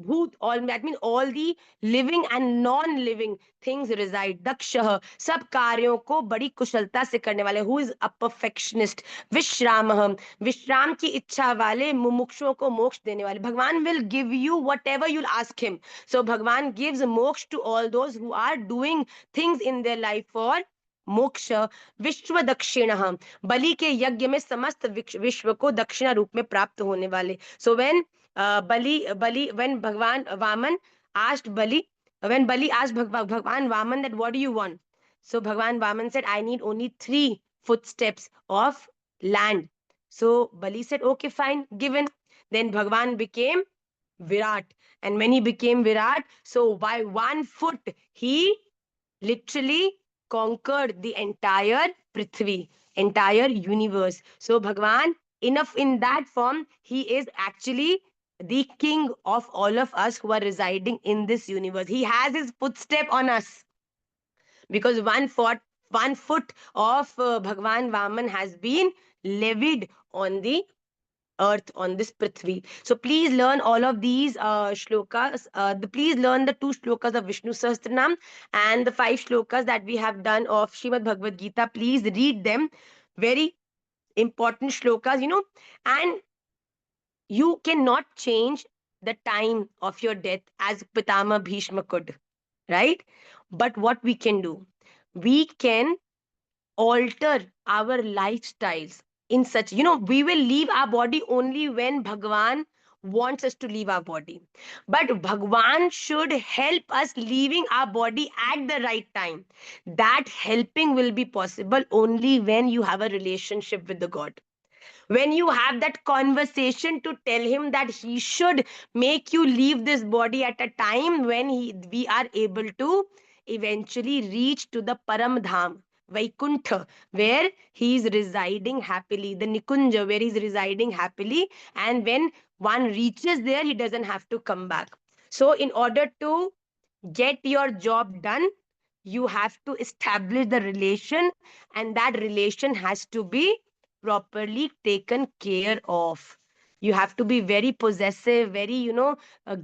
bhut, all that means all the living and non living things reside. Dakshah, सब कार्यों को बड़ी कुशलता से करने वाले, who is a perfectionist. विश्रामः, विश्राम की इच्छा वाले, मुमुक्षुओं को मोक्ष देने वाले. भगवान will give you whatever you'll ask him. So Bhagwan gives moksha to all those who are doing things in their life for मोक्ष. विश्व दक्षिण, बलि के यज्ञ में समस्त विश्व को दक्षिणा रूप में प्राप्त होने वाले. So when Bali, when Bhagwan Vaman asked Bali, when Bali asked Bhagwan Vaman that what do you want? So Bhagwan Vaman said, I need only 3 footsteps of land. So Bali said, okay, fine, given. Then Bhagwan became Virat. And when he became Virat, so by 1 foot, he literally conquered the entire Prithvi, entire universe. So Bhagwan, enough in that form, he is actually the king of all of us who are residing in this universe. He has his footstep on us because 1 foot of Bhagwan Vaman has been levied on the earth, on this Prithvi. So please learn all of these shlokas. Please learn the 2 shlokas of Vishnu Sahasranam and the 5 shlokas that we have done of Srimad Bhagavad Gita. Please read them. Very important shlokas, and you cannot change the time of your death as Pitama Bhishma could, right? But what we can do, we can alter our lifestyles in such, we will leave our body only when Bhagwan wants us to leave our body. But Bhagwan should help us leaving our body at the right time. That helping will be possible only when you have a relationship with the God. when you have that conversation to tell him that he should make you leave this body at a time when we are able to eventually reach to the Param Dham, Vaikuntha, where he is residing happily, the Nikunja, where he is residing happily. And when one reaches there, he doesn't have to come back. So, in order to get your job done, you have to establish the relation, and that relation has to be properly taken care of. You have to be very possessive, very,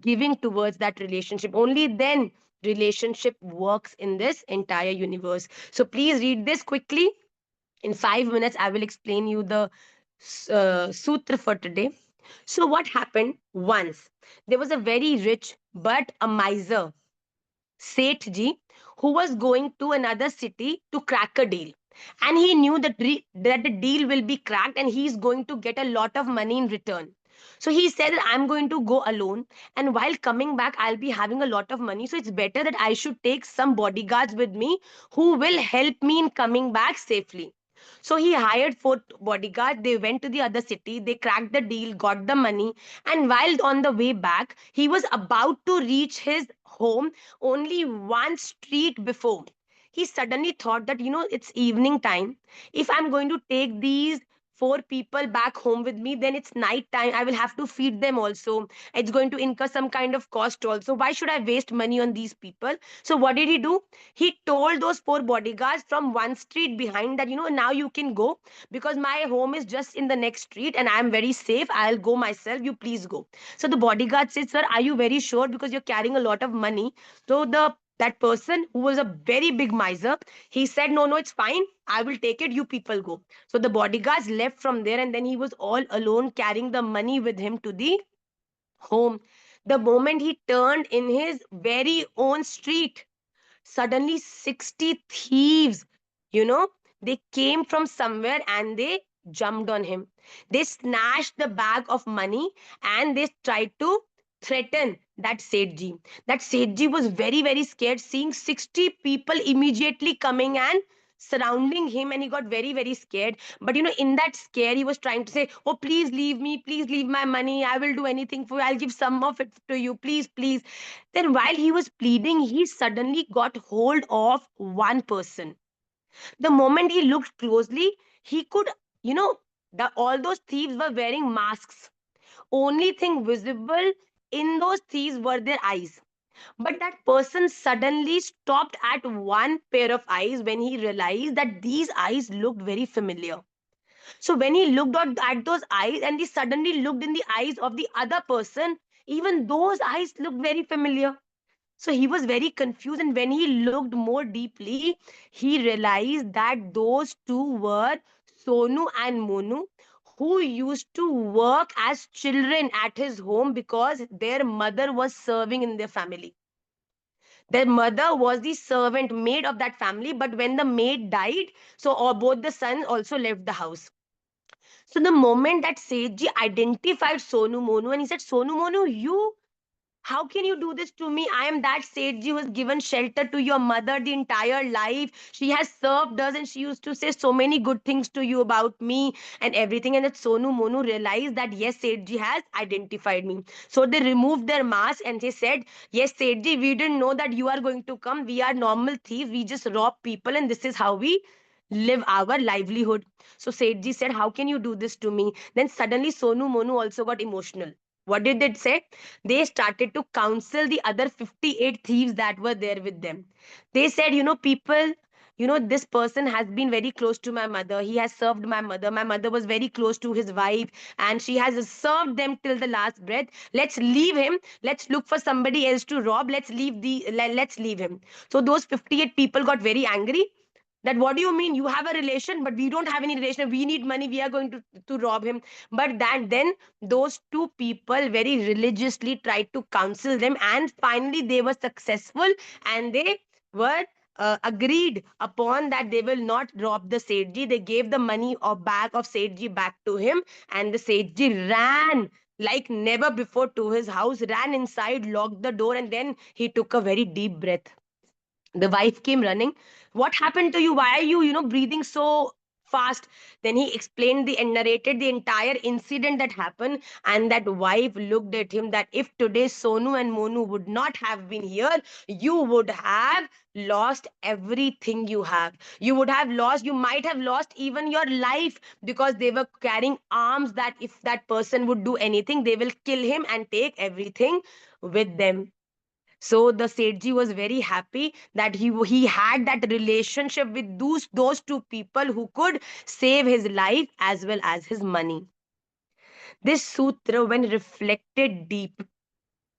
giving towards that relationship. Only then relationship works in this entire universe. So please read this quickly. In 5 minutes I will explain you the sutra for today. So what happened once? There was a very rich but a miser Seth ji, who was going to another city to crack a deal. And he knew that the deal will be cracked and he is going to get a lot of money in return. So he said that I'm going to go alone, and while coming back, I'll be having a lot of money. So it's better that I should take some bodyguards with me who will help me in coming back safely. So he hired 4 bodyguards. They went to the other city, they cracked the deal, got the money, and while on the way back, he was about to reach his home only one street before. He suddenly thought that, it's evening time. If I'm going to take these 4 people back home with me, then it's night time. I will have to feed them also. It's going to incur some kind of cost also. Why should I waste money on these people? So, what did he do? He told those 4 bodyguards from one street behind that, now you can go because my home is just in the next street and I'm very safe. I'll go myself. You please go. So the bodyguard said, sir, are you very sure? Because you're carrying a lot of money. So that person who was a very big miser, he said, no, no, it's fine. I will take it. You people go. So the bodyguards left from there, and then he was all alone carrying the money with him to the home. The moment he turned in his very own street, suddenly 60 thieves, you know, they came from somewhere and they jumped on him. They snatched the bag of money and they tried to threaten that Sethji. That Sethji was very, very scared seeing 60 people immediately coming and surrounding him, and he got very, very scared. But in that scare, he was trying to say, oh, please leave me, please leave my money, I will do anything for you, I'll give some of it to you, please, please. Then, while he was pleading, he suddenly got hold of one person. The moment he looked closely, he could, all those thieves were wearing masks. Only thing visible in those thieves were their eyes. But that person suddenly stopped at one pair of eyes when he realized that these eyes looked very familiar. So when he looked at those eyes and he suddenly looked in the eyes of the other person, even those eyes looked very familiar. So he was very confused, and when he looked more deeply, he realized that those two were Sonu and Monu, who used to work as children at his home because their mother was serving in their family. Their mother was the servant maid of that family, but when the maid died, so both the sons also left the house. So the moment that Sethji identified Sonu Monu and he said, Sonu Monu, how can you do this to me? I am that Sethji who has given shelter to your mother the entire life. She has served us and she used to say so many good things to you about me and everything. And that Sonu Monu realized that yes, Sethji has identified me. So they removed their mask and they said, yes, Sethji, we didn't know that you are going to come. We are normal thieves. We just rob people and this is how we live our livelihood. So Sethji said, how can you do this to me? Then suddenly Sonu Monu also got emotional. What did they say? They started to counsel the other 58 thieves that were there with them. They said, people, this person has been very close to my mother. He has served my mother. My mother was very close to his wife and she has served them till the last breath. Let's leave him. Let's look for somebody else to rob. Let's leave him. So those 58 people got very angry that what do you mean you have a relation but we don't have any relation, we need money, we are going to rob him. But that then those two people very religiously tried to counsel them and finally they were successful and they were agreed upon that they will not rob the Sethji. They gave the money or bag of Sethji back to him, and the Sethji ran like never before to his house, ran inside, locked the door, and then he took a very deep breath. The wife came running. What happened to you? Why are you, breathing so fast. Then he explained the and narrated the entire incident that happened. And that wife looked at him that if today Sonu and Monu would not have been here, you would have lost everything you have. You would have lost, you might have lost even your life, because they were carrying arms that if that person would do anything, they will kill him and take everything with them. So the Sethji was very happy that he had that relationship with those two people who could save his life as well as his money. This sutra, when reflected deep,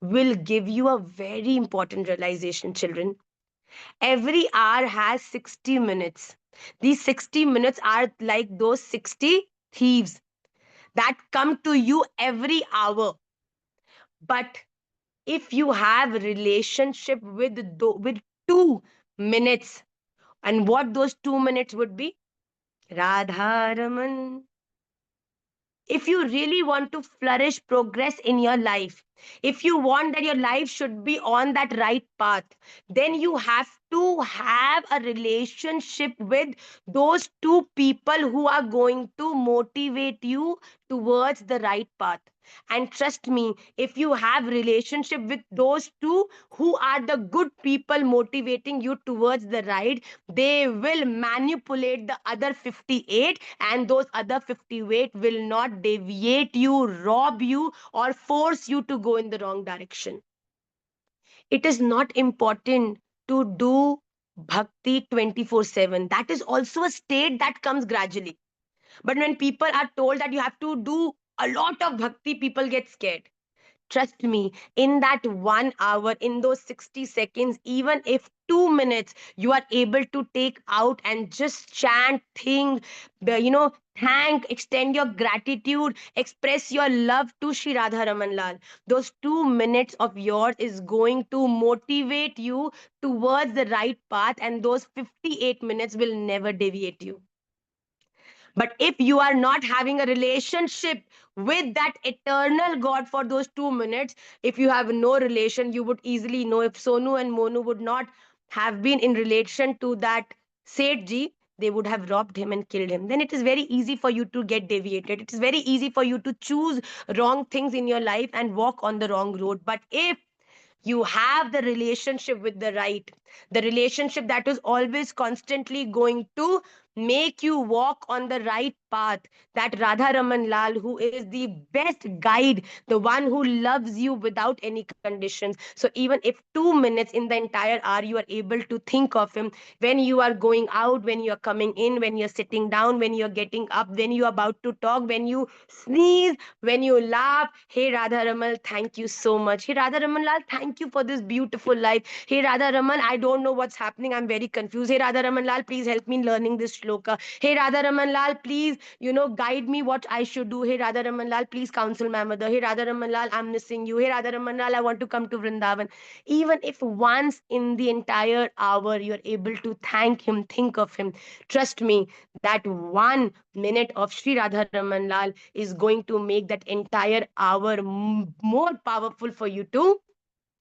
will give you a very important realization, children. Every hour has 60 minutes. These 60 minutes are like those 60 thieves that come to you every hour. But if you have relationship with 2 minutes, and what those 2 minutes would be, Radharaman. If you really want to flourish, progress in your life, if you want that your life should be on that right path, then you have to have a relationship with those two people who are going to motivate you towards the right path. And trust me, if you have relationship with those two who are the good people motivating you towards the right, they will manipulate the other 58, and those other 58 will not deviate you, rob you, or force you to go in the wrong direction. It is not important to do bhakti 24/7. That is also a state that comes gradually. But when people are told that you have to do a lot of bhakti, people get scared. Trust me, in that 1 hour, in those 60 seconds, even if 2 minutes, you are able to take out and just chant, think, thank, extend your gratitude, express your love to Shri Radha Raman Lal. Those 2 minutes of yours is going to motivate you towards the right path, and those 58 minutes will never deviate you. But if you are not having a relationship with that eternal God for those 2 minutes, if you have no relation, you would easily know if Sonu and Monu would not have been in relation to that Sethji, they would have robbed him and killed him. Then it is very easy for you to get deviated. It is very easy for you to choose wrong things in your life and walk on the wrong road. But if you have the relationship with the right, the relationship that is always constantly going to make you walk on the right path, that Radha Raman Lal, who is the best guide, the one who loves you without any conditions. So even if 2 minutes in the entire hour you are able to think of him, when you are going out, when you are coming in, when you're sitting down, when you're getting up, when you're about to talk, when you sneeze, when you laugh, hey Radha Raman, thank you so much. Hey Radha Raman Lal, thank you for this beautiful life. Hey Radha Raman, I don't know what's happening. I'm very confused. Hey Radha Raman Lal, please help me in learning this shloka. Hey Radha Raman Lal, please, guide me what I should do. Hey Radha Raman Lal, please counsel my mother. Hey Radha Raman Lal, I'm missing you. Hey Radha Raman Lal, I want to come to Vrindavan. Even if once in the entire hour you're able to thank him, think of him, trust me, that 1 minute of Sri Radha Raman Lal is going to make that entire hour more powerful for you to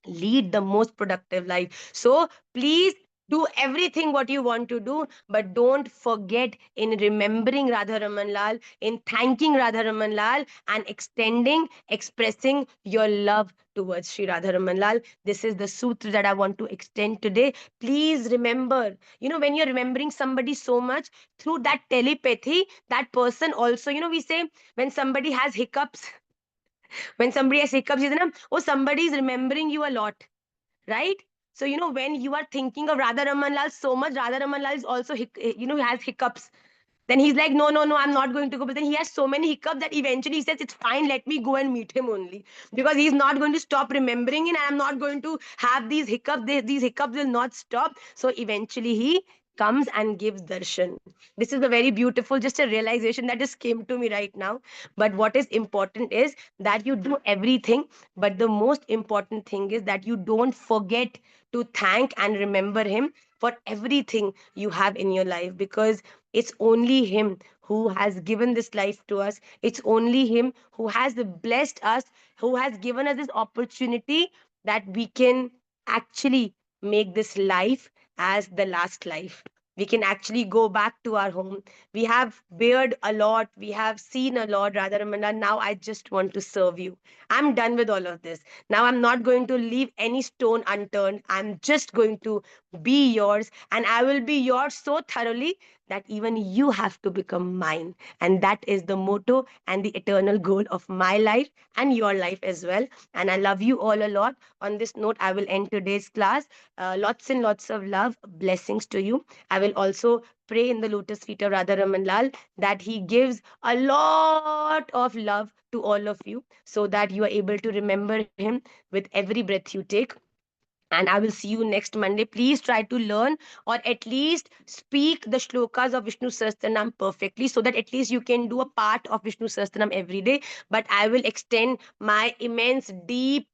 lead the most productive life. So please do everything what you want to do, but don't forget in remembering Radha Raman Lal, in thanking Radha Raman Lal, and extending, expressing your love towards Sri Radha Raman Lal. This is the sutra that I want to extend today. Please remember, when you're remembering somebody so much through that telepathy, that person also, we say when somebody has hiccups, when somebody has hiccups, oh, somebody is remembering you a lot, right? So, when you are thinking of Radha Raman Lal so much, Radha Raman Lal is also, he has hiccups. Then he's like, no, no, no, I'm not going to go. But then he has so many hiccups that eventually he says, it's fine, let me go and meet him only. Because he's not going to stop remembering it. And I'm not going to have these hiccups. These hiccups will not stop. So eventually he comes and gives darshan. This is a very beautiful, just a realization that just came to me right now. But what is important is that you do everything. But the most important thing is that you don't forget to thank and remember him for everything you have in your life, because it's only him who has given this life to us. It's only him who has blessed us, who has given us this opportunity that we can actually make this life as the last life. we can actually go back to our home. We have beared a lot, we have seen a lot, Radha Ramana. Now I just want to serve you. I'm done with all of this. Now I'm not going to leave any stone unturned. I'm just going to be yours, and I will be yours so thoroughly that even you have to become mine. And that is the motto and the eternal goal of my life and your life as well. And I love you all a lot. On this note, I will end today's class. Lots and lots of love, blessings to you. I will also pray in the lotus feet of Radha Raman Lal that he gives a lot of love to all of you so that you are able to remember him with every breath you take. And I will see you next Monday. Please try to learn or at least speak the shlokas of Vishnu Sahasranam perfectly so that at least you can do a part of Vishnu Sahasranam every day. But I will extend my immense, deep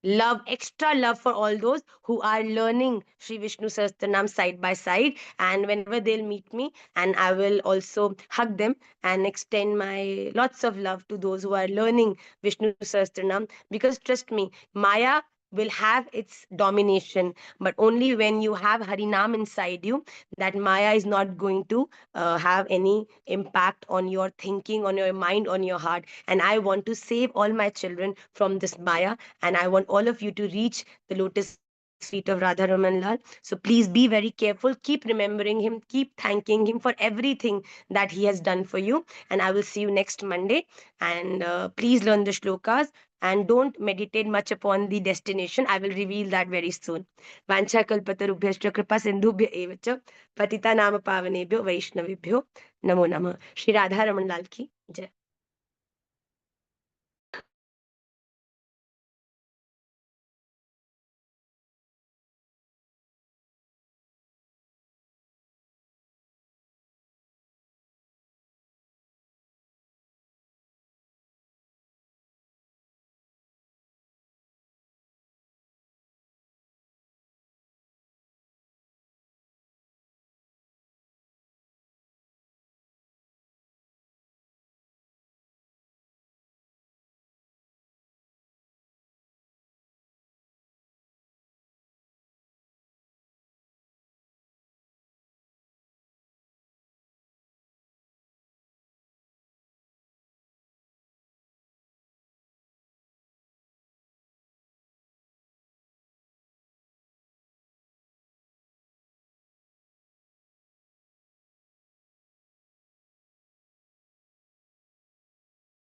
love, extra love for all those who are learning Sri Vishnu Sahasranam side by side. And whenever they'll meet me, and I will also hug them and extend my lots of love to those who are learning Vishnu Sahasranam. Because trust me, Maya will have its domination, but only when you have Harinam inside you, that Maya is not going to have any impact on your thinking, on your mind, on your heart. And I want to save all my children from this Maya, and I want all of you to reach the lotus feet of Radha Raman Lal. So please be very careful. Keep remembering him. Keep thanking him for everything that he has done for you. And I will see you next Monday. And please learn the shlokas and don't meditate much upon the destination. I will reveal that very soon. Vancha kalpatarubhyascha kripa sindhubhya evacha patita nama pavanebhyo vaishnavibhyo namo namah. Shri Radha Raman Lal ki jai.